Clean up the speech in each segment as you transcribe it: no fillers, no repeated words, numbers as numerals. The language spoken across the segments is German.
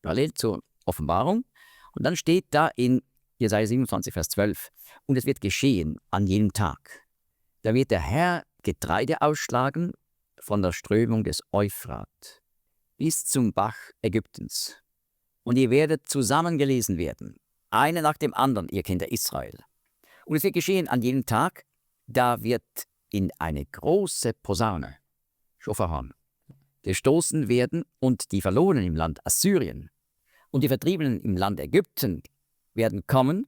parallel zur Offenbarung. Und dann steht da in Jesaja 27, Vers 12, und es wird geschehen an jenem Tag. Da wird der Herr Getreide ausschlagen von der Strömung des Euphrat bis zum Bach Ägyptens. Und ihr werdet zusammengelesen werden, eine nach dem anderen, ihr Kinder Israel. Und es wird geschehen an jenem Tag, da wird in eine große Posaune, Schofarhorn, gestoßen werden, und die Verlorenen im Land Assyrien und die Vertriebenen im Land Ägypten werden kommen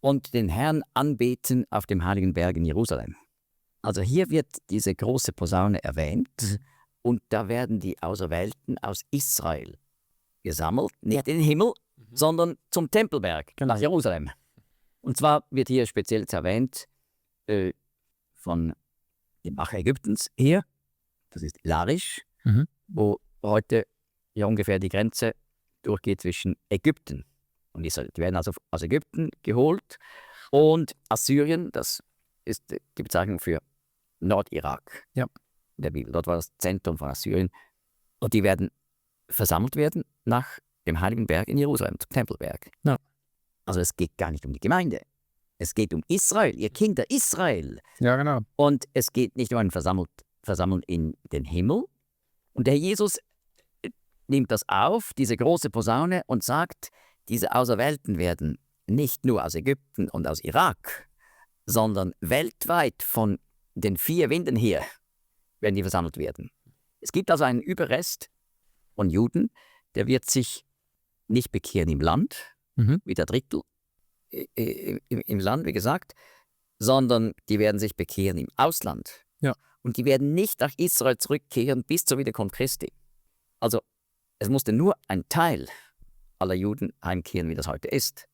und den Herrn anbeten auf dem heiligen Berg in Jerusalem. Also hier wird diese große Posaune erwähnt, und da werden die Auserwählten aus Israel gesammelt, nicht in den Himmel, sondern zum Tempelberg, nach Jerusalem. Und zwar wird hier speziell erwähnt von dem Bach Ägyptens her, das ist Larisch, wo heute ja ungefähr die Grenze durchgeht zwischen Ägypten und Israel. Die werden also aus Ägypten geholt, und Assyrien, das ist die Bezeichnung für Nordirak in der Bibel. Dort war das Zentrum von Assyrien, und die werden versammelt werden nach dem heiligen Berg in Jerusalem, zum Tempelberg. Ja. Also es geht gar nicht um die Gemeinde. Es geht um Israel, ihr Kinder Israel. Ja, genau. Und es geht nicht um ein Versammeln in den Himmel. Und der Jesus nimmt das auf, diese große Posaune, und sagt, diese Auserwählten werden nicht nur aus Ägypten und aus Irak, sondern weltweit von den 4 Winden her werden die versammelt werden. Es gibt also einen Überrest von Juden, der wird sich nicht bekehren im Land, wie der Drittel im Land, wie gesagt, sondern die werden sich bekehren im Ausland. Ja. Und die werden nicht nach Israel zurückkehren bis zur Wiederkunft Christi. Also es musste nur ein Teil aller Juden heimkehren, wie das heute ist.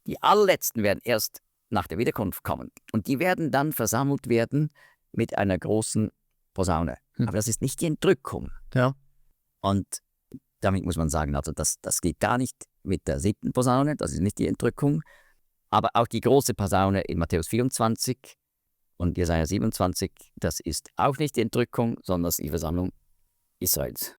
Die allerletzten werden erst nach der Wiederkunft kommen. Und die werden dann versammelt werden mit einer großen Posaune. Aber das ist nicht die Entrückung. Ja. Und damit muss man sagen, also das geht gar nicht mit der 7. Posaune, das ist nicht die Entrückung. Aber auch die große Posaune in Matthäus 24 und Jesaja 27, das ist auch nicht die Entrückung, sondern das ist die Versammlung Israels.